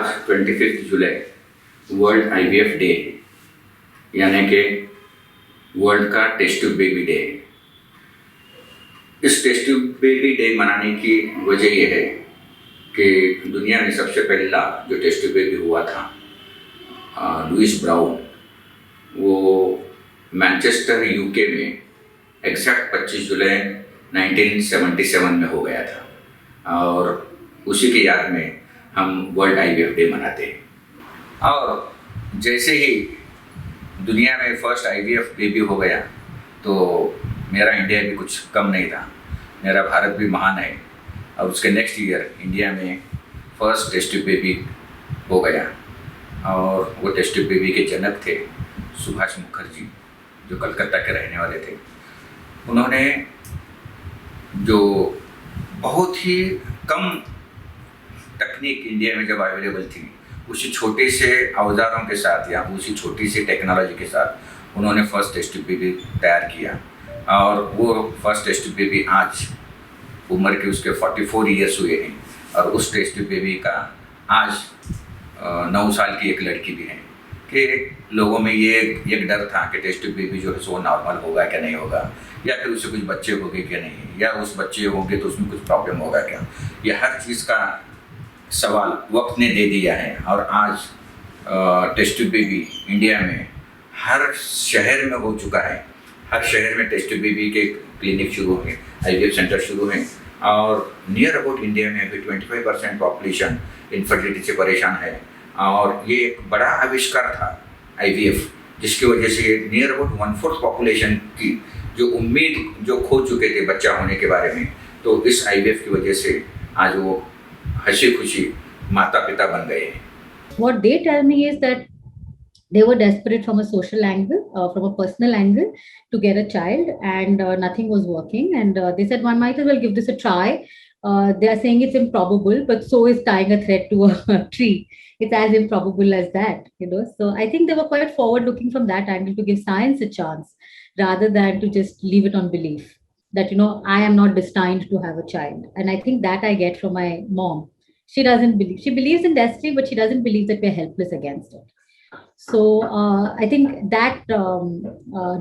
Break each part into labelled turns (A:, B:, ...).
A: आज 25 जुलाई world IVF day है, यानी कि वर्ल्ड का टेस्ट ट्यूब बेबी डे है। इस टेस्ट ट्यूब बेबी डे मनाने की वजह यह है कि दुनिया में सबसे पहला जो टेस्ट ट्यूब बेबी हुआ था लुइस ब्राउन, वो मैनचेस्टर यूके में एग्जैक्ट 25 जुलाई 1977 में हो गया था और उसी की याद में हम वर्ल्ड आईवीएफ डे मनाते हैं। और जैसे ही दुनिया में फर्स्ट आईवीएफ बेबी हो गया तो मेरा इंडिया भी कुछ कम नहीं था, मेरा भारत भी महान है। और उसके नेक्स्ट ईयर इंडिया में फर्स्ट टेस्ट ट्यूब बेबी हो गया और वो टेस्ट ट्यूब बेबी के जनक थे सुभाष मुखर्जी, जो कलकत्ता के रहने वाले थे। उन्होंने जो बहुत ही कम तकनीक इंडिया में जब अवेलेबल थी, उसी छोटे से औजारों के साथ या उसी छोटी सी टेक्नोलॉजी के साथ उन्होंने फर्स्ट टेस्ट ट्यूब बेबी तैयार किया। और वो फर्स्ट टेस्ट ट्यूब बेबी आज उम्र के उसके 44 ईयर्स हुए हैं और उस टेस्ट ट्यूब बेबी का आज 9 साल की एक लड़की भी है। कि लोगों में ये एक डर था कि टेस्ट ट्यूब बेबी जो है सो नॉर्मल होगा क्या नहीं होगा, या फिर उससे कुछ बच्चे होंगे क्या नहीं, या उस बच्चे होंगे तो उसमें कुछ प्रॉब्लम होगा क्या। ये हर चीज़ का सवाल वक्त ने दे दिया है और आज टेस्ट ट्यूब बेबी इंडिया में हर शहर में हो चुका है। हर शहर में टेस्ट ट्यूब बेबी के क्लिनिक शुरू हैं, आईवीएफ सेंटर शुरू हैं और नियर अबाउट इंडिया में अभी 25% पॉपुलेशन इनफर्टिलिटी से परेशान है। और ये एक बड़ा आविष्कार था आईवीएफ, जिसकी वजह से नियर अबाउट 1/4 पॉपुलेशन की जो उम्मीद जो खो चुके थे बच्चा होने के बारे में, तो इस आईवीएफ की वजह से आज वो हंसी खुशी माता पिता बन गए हैं।
B: What they tell me is that they were desperate from a social angle, from a personal angle, to get a child, and nothing was working. And they said one might as well give this a try. They are saying it's improbable, but so is tying a thread to a tree. It's as improbable as that, you know. So I think they were quite forward-looking from that angle to give science a chance, rather than to just leave it on belief that, you know, I am not destined to have a child. And I think that I get from my mom. She doesn't believe. She believes in destiny, but she doesn't believe that we're helpless against it. So I think that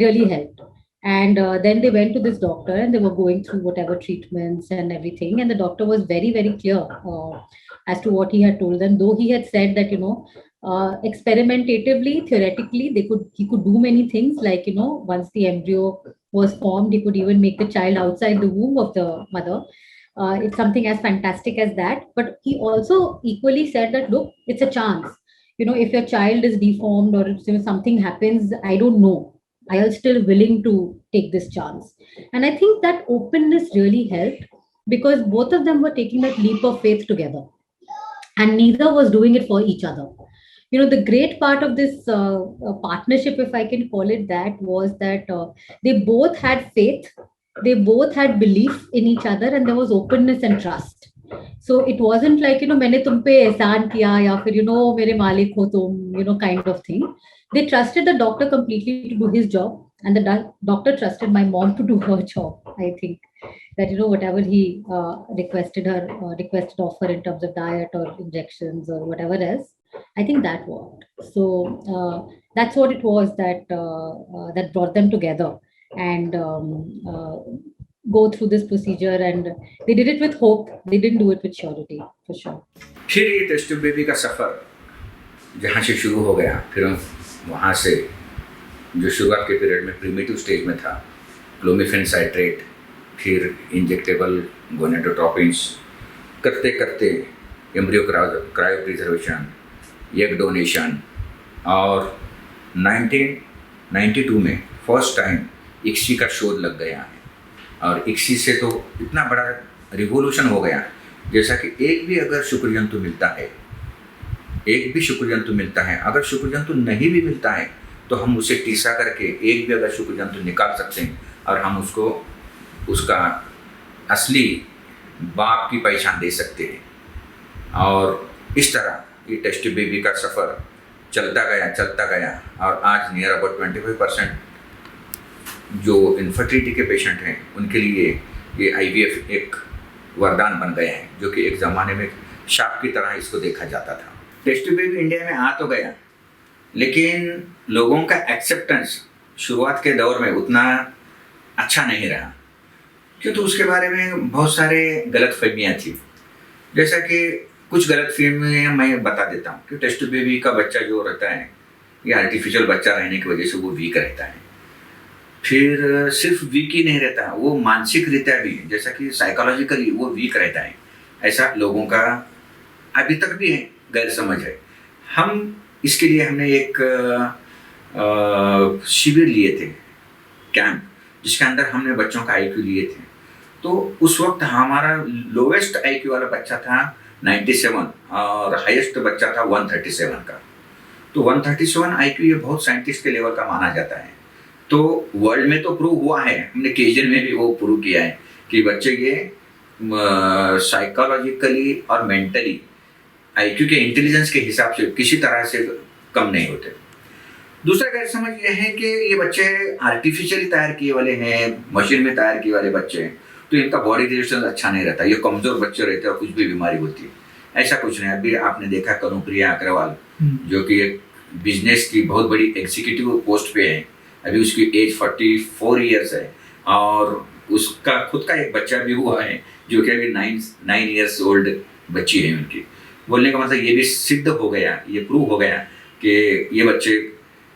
B: really helped. And then they went to this doctor and they were going through whatever treatments and everything. And the doctor was very, very clear as to what he had told them. Though he had said that, you know, experimentatively, theoretically, he could do many things. Like, you know, once the embryo was formed, he could even make the child outside the womb of the mother. It's something as fantastic as that. But he also equally said that, look, it's a chance. You know, if your child is deformed or if something happens, I don't know. I am still willing to take this chance. And I think that openness really helped because both of them were taking that leap of faith together. And neither was doing it for each other. You know, the great part of this partnership, if I can call it that, was that they both had faith, they both had belief in each other, and there was openness and trust. So it wasn't like, you know, मैंने तुम पे एहसान किया या फिर, you know, मेरे मालिक हो तुम, you know, kind of thing. They trusted the doctor completely to do his job, and the doctor trusted my mom to do her job. I think that, you know, whatever he requested of her in terms of diet or injections or whatever else, I think that worked. So that's what it was that that brought them together and go through this procedure, and they did it with hope. They didn't do it with surety, for sure.
A: फिर ये test tube baby का सफ़र जहाँ से शुरू हो गया, फिर वहाँ से जो शुरुआत के पीरियड में प्रीमेटिव स्टेज में था, क्लोमिफेन साइट्रेट, फिर इंजेक्टेबल गोनेडोट्रोपिन्स, करते करते embryo cryo preservation, egg donation, और 1992 में फर्स्ट टाइम इक्सी का शोध लग गया है। और इक्सी से तो इतना बड़ा रिवोल्यूशन हो गया, जैसा कि एक भी अगर शुक्रजंतु मिलता है, एक भी शुक्रजंतु मिलता है, अगर शुक्रजंतु नहीं भी मिलता है तो हम उसे टीसा करके एक भी अगर शुक्रजंतु निकाल सकते हैं और हम उसको उसका असली बाप की पहचान दे सकते हैं। और इस तरह ये टेस्ट ट्यूब बेबी का सफ़र चलता गया और आज नियर अबाउट 25% जो इनफर्टिलिटी के पेशेंट हैं उनके लिए ये आईवीएफ एक वरदान बन गए हैं, जो कि एक ज़माने में शाप की तरह इसको देखा जाता था। टेस्ट ट्यूब बेबी इंडिया में आ तो गया, लेकिन लोगों का एक्सेप्टेंस शुरुआत के दौर में उतना अच्छा नहीं रहा, क्योंकि उसके बारे में बहुत सारे गलत फहमियाँ थी। जैसा कि कुछ गलत फहमियाँ मैं बता देता हूँ कि टेस्ट ट्यूब बेबी का बच्चा जो रहता है ये आर्टिफिशियल बच्चा रहने की वजह से वो वीक रहता है। फिर सिर्फ वीक ही नहीं रहता, वो मानसिक रीत्या भी, जैसा कि साइकोलॉजिकली वो वीक रहता है, ऐसा लोगों का अभी तक भी है, गैर समझ है। हम इसके लिए हमने एक शिविर लिए थे, कैंप, जिसके अंदर हमने बच्चों का आईक्यू लिए थे। तो उस वक्त हमारा लोवेस्ट आईक्यू वाला बच्चा था 97 और हाईएस्ट बच्चा था 137 का। तो 137 आईक्यू ये बहुत साइंटिस्ट के लेवल का माना जाता है। तो वर्ल्ड में तो प्रूव हुआ है, हमने केजन में भी वो प्रूव किया है कि बच्चे ये साइकोलॉजिकली और मेंटली आईक्यू के इंटेलिजेंस के हिसाब से किसी तरह से कम नहीं होते। दूसरा गैर समझ ये है कि ये बच्चे आर्टिफिशियली तैयार किए वाले हैं, मशीन में तैयार किए वाले बच्चे हैं, तो इनका बॉडी रेजिस्टेंस अच्छा नहीं रहता, ये कमजोर बच्चे रहते हैं और कुछ भी बीमारी होती है। ऐसा कुछ नहीं। अभी आपने देखा कनुप्रिया अग्रवाल, जो कि एक बिजनेस की बहुत बड़ी एग्जीक्यूटिव पोस्ट पे है, अभी उसकी एज 44 ईयर्स है और उसका खुद का एक बच्चा भी हुआ है जो कि अभी 9 ईयर्स ओल्ड बच्ची है उनकी। बोलने का मतलब ये भी सिद्ध हो गया, ये प्रूव हो गया कि ये बच्चे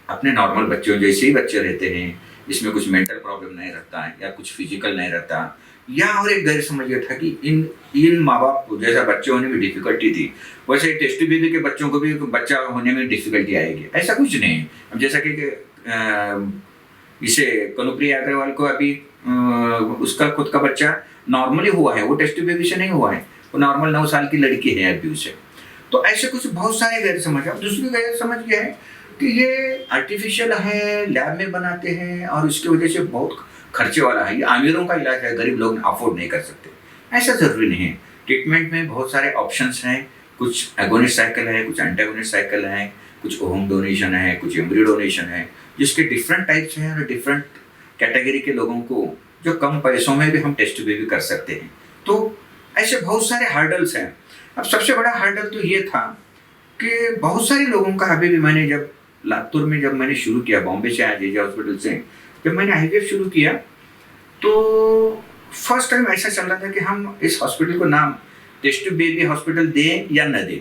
A: अपने नॉर्मल बच्चों जैसे ही बच्चे रहते हैं, इसमें कुछ मेंटल प्रॉब्लम नहीं रहता है या कुछ फिजिकल नहीं रहता। या और एक गैर समझ ये था कि इन माँ बाप को जैसा बच्चे होने में डिफिकल्टी थी, वैसे टेस्ट ट्यूब बेबी के बच्चों को भी बच्चा होने में डिफिकल्टी आएगी, ऐसा कुछ नहीं है। अब जैसा कि इसे कनुप्रिया अग्रवाल को अभी उसका खुद का बच्चा नॉर्मली हुआ है, वो टेस्ट ट्यूब बेबी से नहीं हुआ है, वो नॉर्मल 9 साल की लड़की है अभी उसे। तो ऐसे कुछ बहुत सारे गैर समझ है। दूसरी गैर समझ ये है कि ये आर्टिफिशियल है, लैब में बनाते हैं और इसकी वजह से बहुत खर्चे वाला है, ये अमीरों का इलाज है, गरीब लोग अफोर्ड नहीं कर सकते, ऐसा जरूरी नहीं है। ट्रीटमेंट में बहुत सारे ऑप्शंस हैं, कुछ एगोनिस्ट साइकिल है, कुछ एंटागोनिस्ट साइकिल है, कुछ होम डोनेशन है, कुछ एम्ब्रियो डोनेशन है, जिसके डिफरेंट टाइप्स हैं और डिफरेंट कैटेगरी के लोगों को जो कम पैसों में भी हम टेस्ट बेबी कर सकते हैं। तो ऐसे बहुत सारे हर्डल्स हैं। अब सबसे बड़ा हर्डल तो ये था कि बहुत सारे लोगों का, अभी भी मैंने जब लातूर में जब मैंने शुरू किया, बॉम्बे से आया जेजे हॉस्पिटल से जब मैंने आईवीएफ शुरू किया, तो फर्स्ट टाइम ऐसा चल रहा था कि हम इस हॉस्पिटल को नाम टेस्ट ट्यूब बेबी हॉस्पिटल दें या न दें।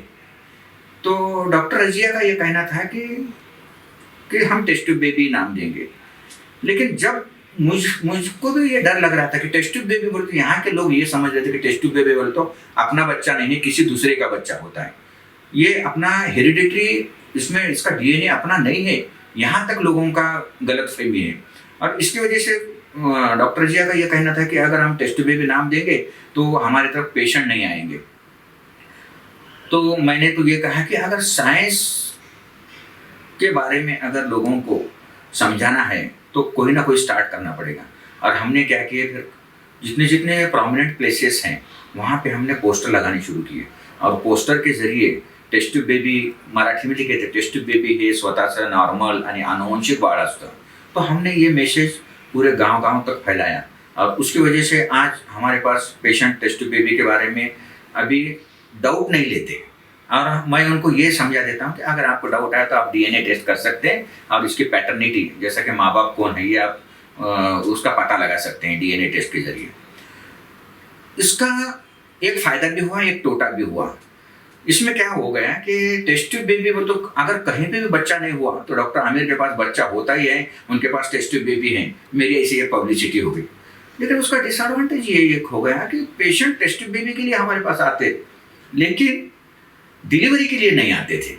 A: तो डॉक्टर रजिया का ये कहना था कि हम टेस्ट ट्यूब बेबी नाम देंगे। लेकिन जब मुझको भी ये डर लग रहा था कि टेस्ट ट्यूब बेबी बोलते, यहाँ के लोग ये समझ रहे थे कि टेस्ट ट्यूब बेबी बोले तो अपना बच्चा नहीं है, किसी दूसरे का बच्चा होता है, ये अपना हेरिडिटरी, इसमें इसका डीएनए अपना नहीं है, यहाँ तक लोगों का गलत फहमी है। और इसकी वजह से डॉक्टर जिया का ये कहना था कि अगर हम टेस्ट ट्यूब बेबी नाम देंगे तो हमारे तरफ पेशेंट नहीं आएंगे। तो मैंने तो ये कहा कि अगर साइंस के बारे में अगर लोगों को समझाना है तो कोई ना कोई स्टार्ट करना पड़ेगा। और हमने क्या किया, फिर जितने प्रोमिनेंट प्लेसेस हैं वहाँ पे हमने पोस्टर लगाने शुरू किए और पोस्टर के जरिए टेस्ट ट्यूब बेबी, मराठी में लिखे थे टेस्ट ट्यूब बेबी हे स्वतःचं नॉर्मल आणि अनुवांशिक बाळ असतं। तो हमने ये मैसेज पूरे गांव तक फैलाया और उसकी वजह से आज हमारे पास पेशेंट टेस्ट ट्यूब बेबी के बारे में अभी डाउट नहीं लेते। और मैं उनको ये समझा देता हूँ कि अगर आपको डाउट आया तो आप डीएनए टेस्ट कर सकते हैं और इसकी पैटर्निटी, जैसा कि माँ बाप कौन है ये आप उसका पता लगा सकते हैं डीएनए टेस्ट के जरिए। इसका एक फायदा भी हुआ, एक टोटा भी हुआ। इसमें क्या हो गया कि टेस्ट ट्यूब बेबी वो तो अगर कहीं पे भी बच्चा नहीं हुआ तो डॉक्टर आमिर के पास बच्चा होता ही है, उनके पास टेस्ट ट्यूब बेबी है, मेरी ऐसी एक पब्लिसिटी हो गई। लेकिन उसका डिसएडवांटेज ये एक हो गया कि पेशेंट टेस्ट ट्यूब बेबी के लिए हमारे पास आते लेकिन डिलीवरी के लिए नहीं आते थे।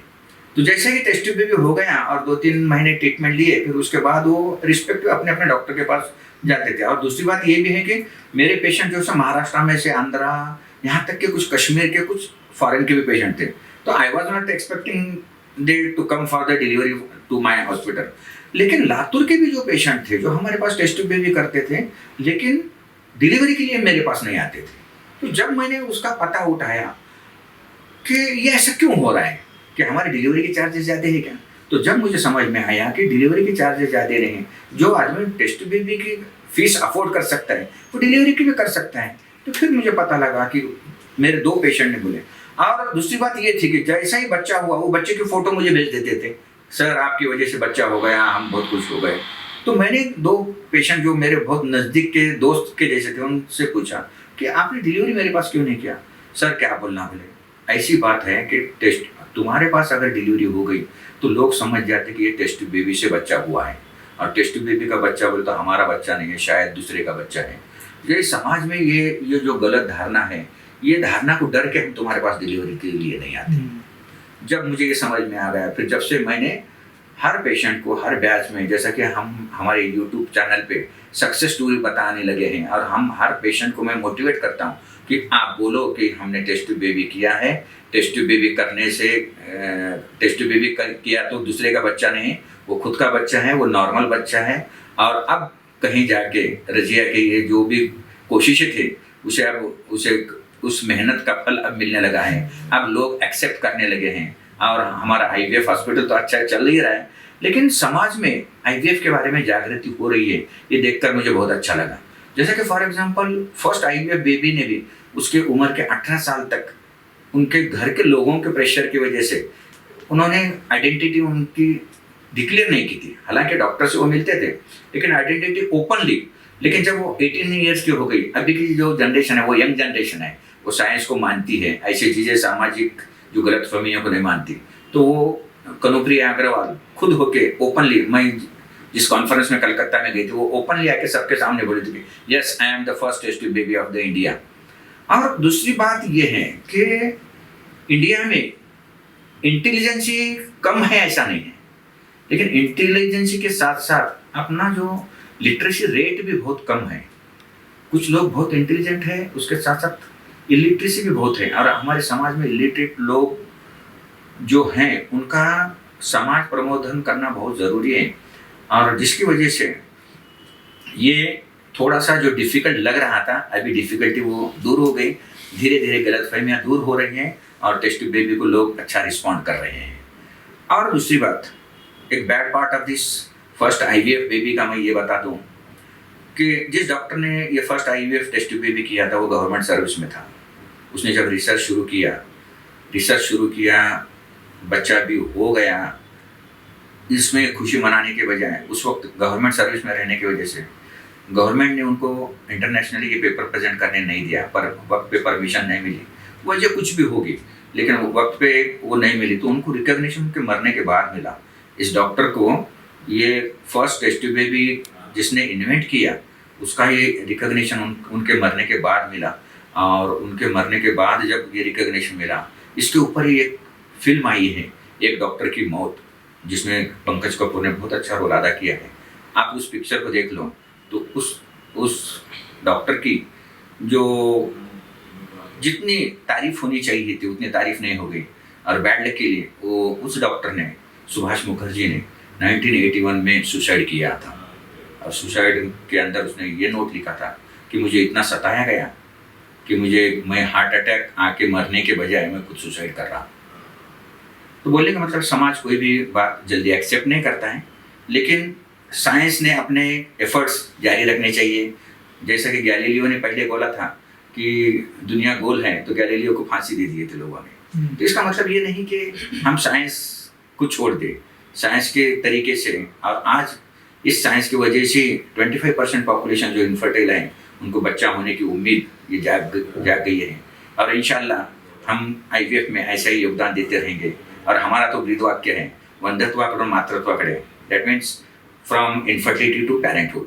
A: तो जैसे ही टेस्ट ट्यूब बेबी हो गया और 2-3 महीने ट्रीटमेंट लिए, फिर उसके बाद वो रिस्पेक्टिव अपने डॉक्टर के पास जाते थे। और दूसरी बात ये भी है कि मेरे पेशेंट जो महाराष्ट्र में से आंध्रा, यहाँ तक के कुछ कश्मीर के, कुछ फॉरेन के भी पेशेंट थे। तो I was not expecting they to come for the delivery to my hospital. लेकिन लातूर के भी जो पेशेंट थे जो हमारे पास टेस्ट ट्यूब बेबी करते थे लेकिन डिलीवरी के लिए मेरे पास नहीं आते थे। तो जब मैंने उसका पता उठाया कि ये ऐसा क्यों हो रहा है कि हमारे डिलीवरी के चार्जेस ज़्यादा है क्या, तो जब मुझे समझ में आया कि डिलीवरी के चार्जेस ज़्यादा नहीं हैं, जो आदमी टेस्ट ट्यूब बेबी की फीस अफोर्ड कर सकता है वो डिलीवरी की भी कर सकता है। तो फिर मुझे पता लगा कि मेरे 2 पेशेंट ने बोले और दूसरी बात ये थी कि जैसा ही बच्चा हुआ वो बच्चे की फोटो मुझे भेज देते थे, सर आपकी वजह से बच्चा हो गया, हम बहुत खुश हो गए। तो मैंने 2 पेशेंट जो मेरे बहुत नज़दीक के दोस्त के जैसे थे उनसे पूछा कि आपने डिलीवरी मेरे पास क्यों नहीं किया? सर क्या बोलना, बोले ऐसी बात है कि टेस्ट तुम्हारे पास अगर डिलीवरी हो गई तो लोग समझ जाते कि ये टेस्ट ट्यूब बेबी से बच्चा हुआ है, और टेस्ट ट्यूब बेबी का बच्चा बोले तो हमारा बच्चा नहीं है, शायद दूसरे का बच्चा है। ये समाज में ये जो गलत धारणा है, ये धारणा को डर के हम तुम्हारे पास डिलीवरी के लिए नहीं आते। जब मुझे ये समझ में आ गया, फिर जब से मैंने हर पेशेंट को हर बैच में, जैसा कि हम हमारे यूट्यूब चैनल पे सक्सेस स्टोरी बताने लगे हैं, और हम हर पेशेंट को मैं मोटिवेट करता हूँ कि आप बोलो कि हमने टेस्ट ट्यूब बेबी किया है, टेस्ट ट्यूब बेबी करने से टेस्ट ट्यूब बेबी किया तो दूसरे का बच्चा नहीं, वो खुद का बच्चा है, वो नॉर्मल बच्चा है। और अब कहीं जाके रजिया के ये जो भी कोशिशें थे उसे उस मेहनत का फल अब मिलने लगा है, अब लोग एक्सेप्ट करने लगे हैं। और हमारा आईवीएफ हॉस्पिटल तो अच्छा चल ही रहा है, लेकिन समाज में आईवीएफ के बारे में जागृति हो रही है, ये देखकर मुझे बहुत अच्छा लगा। जैसे कि for example first IVF baby ने भी उसके उम्र के 18 साल तक उनके घर के लोगों के प्रेशर की वजह से उन्होंने आइडेंटिटी उनकी डिक्लेयर नहीं की थी। हालांकि डॉक्टर से वो मिलते थे, लेकिन आइडेंटिटी ओपनली। लेकिन जब वो 18 ईयर्स की हो गई, अभी की जो जनरेशन है वो यंग जनरेशन है, वो साइंस को मानती है, ऐसी चीज़ें सामाजिक जो गलतफहमियों को नहीं मानती, तो वो कनुप्रिया अग्रवाल खुद होके ओपनली, मैं जिस कॉन्फ्रेंस में कलकत्ता में गई थी वो ओपनली आके सबके सामने बोली थी कि yes I am the first test tube baby of the India. और दूसरी बात ये है कि इंडिया में इंटेलिजेंसी कम है ऐसा नहीं है, लेकिन इंटेलिजेंसी के साथ साथ अपना जो लिटरेसी रेट भी बहुत कम है। कुछ लोग बहुत इंटेलिजेंट है, उसके साथ साथ इलिटरेसी भी बहुत है, और हमारे समाज में इलिटरेट लोग जो हैं उनका समाज प्रबोधन करना बहुत ज़रूरी है। और जिसकी वजह से ये थोड़ा सा जो डिफ़िकल्ट लग रहा था, अभी डिफ़िकल्टी वो दूर हो गई, धीरे धीरे गलतफहमियाँ दूर हो रही हैं और टेस्ट ट्यूब बेबी को लोग अच्छा रिस्पॉन्ड कर रहे हैं। और दूसरी बात, एक bad part of this first IVF baby का मैं ये बता दूं कि जिस डॉक्टर ने ये first IVF test tube baby किया था वो गवर्नमेंट सर्विस में था। उसने जब रिसर्च शुरू किया, बच्चा भी हो गया। इसमें खुशी मनाने के बजाय उस वक्त गवर्नमेंट सर्विस में रहने की वजह से गवर्नमेंट ने उनको इंटरनेशनली के पेपर प्रेजेंट करने नहीं दिया, पर वक्त पे परमिशन नहीं मिली, वजह कुछ भी होगी, लेकिन वक्त पे वो नहीं मिली, तो उनको रिकॉग्निशन के मरने के बाद मिला। इस डॉक्टर को ये फर्स्ट टेस्ट ट्यूब बेबी जिसने इन्वेंट किया उसका ये रिकॉग्निशन उनके मरने के बाद मिला। और उनके मरने के बाद जब ये रिकॉग्निशन मिला, इसके ऊपर ही एक फिल्म आई है, एक डॉक्टर की मौत, जिसमें पंकज कपूर ने बहुत अच्छा रोल अदा किया है। आप उस पिक्चर को देख लो तो उस डॉक्टर की जो जितनी तारीफ होनी चाहिए थी उतनी तारीफ नहीं हो गई। और बैड लक के लिए वो उस डॉक्टर ने, सुभाष मुखर्जी ने 1981 में सुसाइड किया था। और सुसाइड के अंदर उसने ये नोट लिखा था कि मुझे इतना सताया गया कि मैं हार्ट अटैक आके मरने के बजाय मैं खुद सुसाइड कर रहा। तो बोलने का मतलब समाज कोई भी बात जल्दी एक्सेप्ट नहीं करता है, लेकिन साइंस ने अपने एफर्ट्स जारी रखने चाहिए। जैसा कि गैलीलियो ने पहले बोला था कि दुनिया गोल है, तो गैलीलियो को फांसी दे दिए थे लोगों ने। तो इसका मतलब ये नहीं कि हम साइंस को छोड़ दें, साइंस के तरीके से। और आज इस साइंस की वजह से 25% पॉपुलेशन जो इनफर्टाइल है उनको बच्चा होने की उम्मीद ये जाग गई है। और इंशाल्लाह हम आईवीएफ में ऐसा ही योगदान देते रहेंगे। और हमारा तो ब्रीद वाक्य है, वंदत्वा करो मातृत्वा करे, that means from infertility to parenthood.